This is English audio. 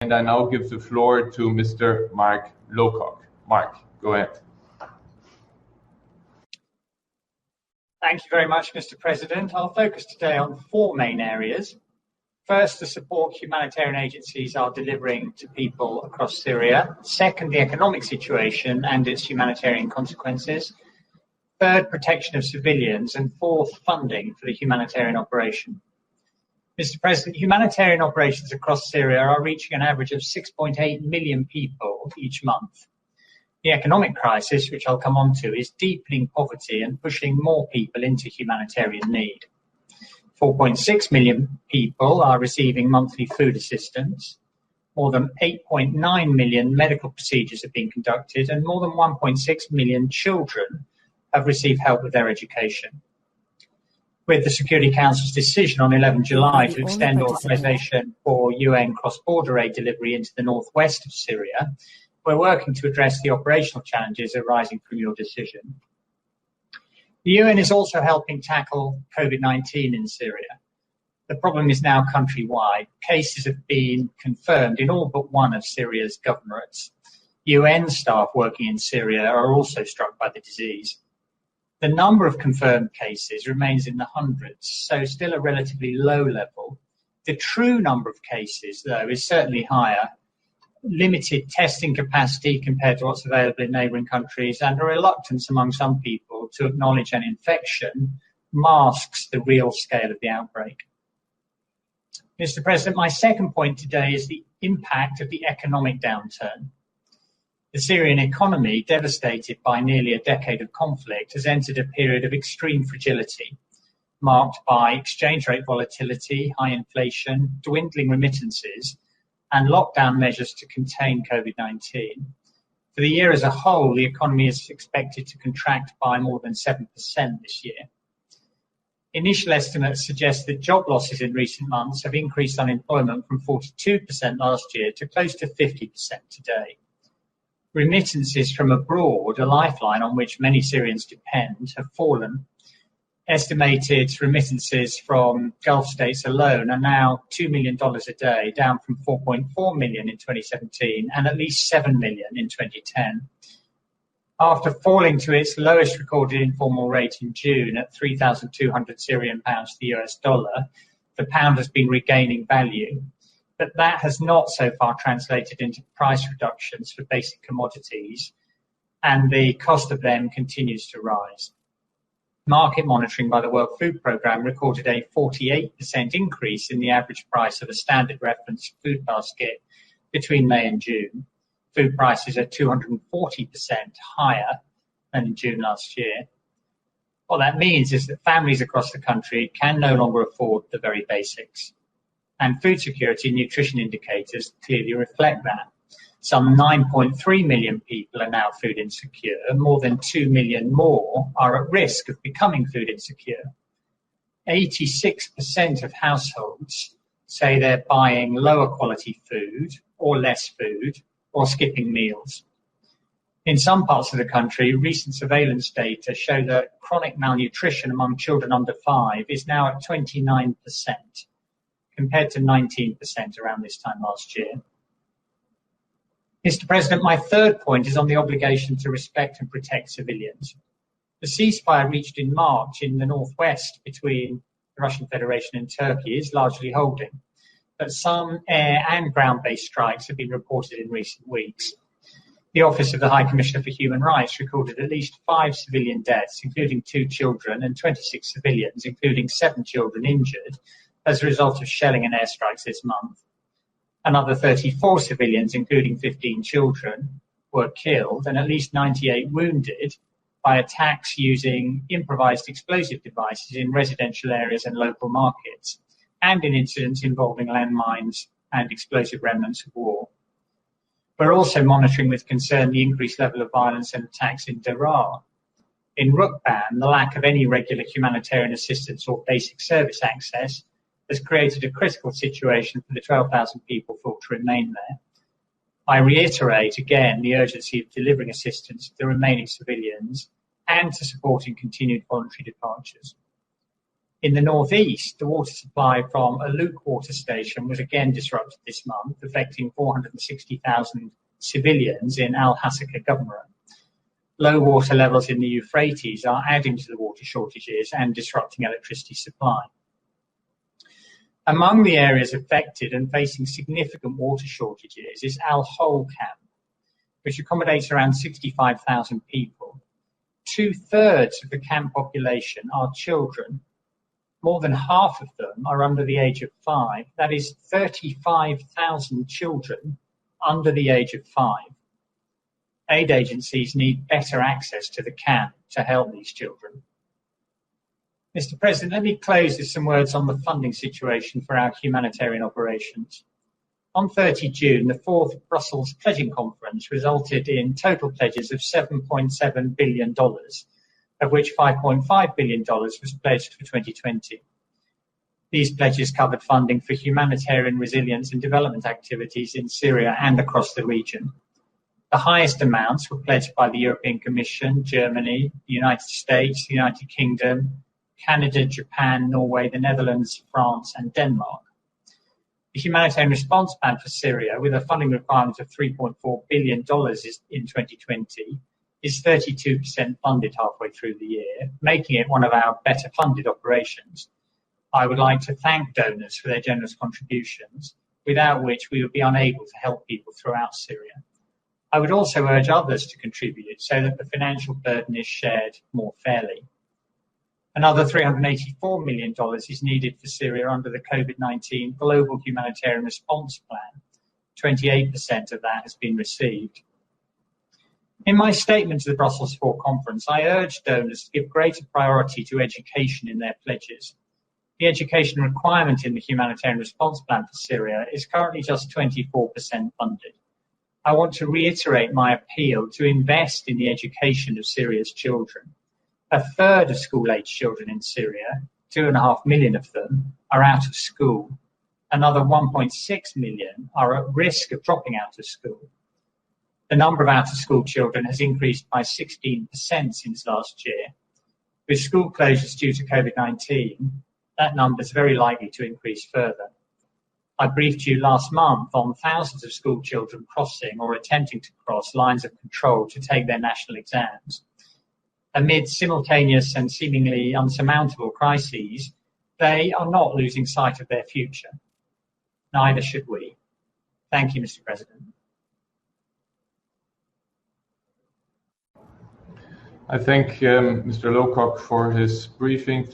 And I now give the floor to Mr. Mark Lowcock. Mark, go ahead. Thank you very much, Mr. President. I'll focus today on four main areas. First, the support humanitarian agencies are delivering to people across Syria. Second, the economic situation and its humanitarian consequences. Third, protection of civilians. And fourth, funding for the humanitarian operation. Mr. President, humanitarian operations across Syria are reaching an average of 6.8 million people each month. The economic crisis, which I'll come on to, is deepening poverty and pushing more people into humanitarian need. 4.6 million people are receiving monthly food assistance. More than 8.9 million medical procedures have been conducted, and more than 1.6 million children have received help with their education. With the Security Council's decision on 11 July to extend authorization for UN cross-border aid delivery into the northwest of Syria, we're working to address the operational challenges arising from your decision. The UN is also helping tackle COVID-19 in Syria. The problem is now countrywide. Cases have been confirmed in all but one of Syria's governorates. UN staff working in Syria are also struck by the disease. The number of confirmed cases remains in the hundreds, so still a relatively low level. The true number of cases, though, is certainly higher. Limited testing capacity compared to what's available in neighbouring countries, and a reluctance among some people to acknowledge an infection masks the real scale of the outbreak. Mr. President, my second point today is the impact of the economic downturn. The Syrian economy, devastated by nearly a decade of conflict, has entered a period of extreme fragility, marked by exchange rate volatility, high inflation, dwindling remittances, and lockdown measures to contain COVID-19. For the year as a whole, the economy is expected to contract by more than 7% this year. Initial estimates suggest that job losses in recent months have increased unemployment from 42% last year to close to 50% today. Remittances from abroad, a lifeline on which many Syrians depend, have fallen. Estimated remittances from Gulf states alone are now $2 million a day, down from 4.4 million in 2017 and at least 7 million in 2010. After falling to its lowest recorded informal rate in June at 3,200 Syrian pounds to the US dollar, the pound has been regaining value. But that has not so far translated into price reductions for basic commodities, and the cost of them continues to rise. Market monitoring by the World Food Programme recorded a 48% increase in the average price of a standard reference food basket between May and June. Food prices are 240% higher than in June last year. What that means is that families across the country can no longer afford the very basics. And food security and nutrition indicators clearly reflect that. Some 9.3 million people are now food insecure. More than 2 million more are at risk of becoming food insecure. 86% of households say they're buying lower quality food or less food or skipping meals. In some parts of the country, recent surveillance data show that chronic malnutrition among children under 5 is now at 29%. Compared to 19% around this time last year. Mr. President, my third point is on the obligation to respect and protect civilians. The ceasefire reached in March in the northwest between the Russian Federation and Turkey is largely holding, but some air and ground-based strikes have been reported in recent weeks. The Office of the High Commissioner for Human Rights recorded at least 5 civilian deaths, including 2 children, and 26 civilians, including 7 children, injured as a result of shelling and airstrikes this month. Another 34 civilians, including 15 children, were killed and at least 98 wounded by attacks using improvised explosive devices in residential areas and local markets, and in incidents involving landmines and explosive remnants of war. We're also monitoring with concern the increased level of violence and attacks in Daraa. In Rukban, the lack of any regular humanitarian assistance or basic service access has created a critical situation for the 12,000 people thought to remain there. I reiterate again the urgency of delivering assistance to the remaining civilians and to supporting continued voluntary departures. In the northeast, the water supply from a Luke water station was again disrupted this month, affecting 460,000 civilians in Al-Hasaka government. Low water levels in the Euphrates are adding to the water shortages and disrupting electricity supply. Among the areas affected and facing significant water shortages is Al-Hol camp, which accommodates around 65,000 people. 2/3 of the camp population are children. More than half of them are under the age of 5. That is 35,000 children under the age of 5. Aid agencies need better access to the camp to help these children. Mr. President, let me close with some words on the funding situation for our humanitarian operations. On 30 June, the 4th Brussels Pledging Conference resulted in total pledges of $7.7 billion, of which $5.5 billion was pledged for 2020. These pledges covered funding for humanitarian resilience and development activities in Syria and across the region. The highest amounts were pledged by the European Commission, Germany, the United States, the United Kingdom, Canada, Japan, Norway, the Netherlands, France, and Denmark. The humanitarian response plan for Syria, with a funding requirement of $3.4 billion in 2020, is 32% funded halfway through the year, making it one of our better funded operations. I would like to thank donors for their generous contributions, without which we would be unable to help people throughout Syria. I would also urge others to contribute so that the financial burden is shared more fairly. Another $384 million is needed for Syria under the COVID-19 Global Humanitarian Response Plan. 28% of that has been received. In my statement to the Brussels IV conference, I urged donors to give greater priority to education in their pledges. The education requirement in the Humanitarian Response Plan for Syria is currently just 24% funded. I want to reiterate my appeal to invest in the education of Syria's children. 1/3 of school-aged children in Syria, 2.5 million of them, are out of school. Another 1.6 million are at risk of dropping out of school. The number of out-of-school children has increased by 16% since last year. With school closures due to COVID-19, that number is very likely to increase further. I briefed you last month on thousands of school children crossing or attempting to cross lines of control to take their national exams. Amid simultaneous and seemingly unsurmountable crises, they are not losing sight of their future. Neither should we. Thank you, Mr. President. I thank Mr. Lowcock for his briefing.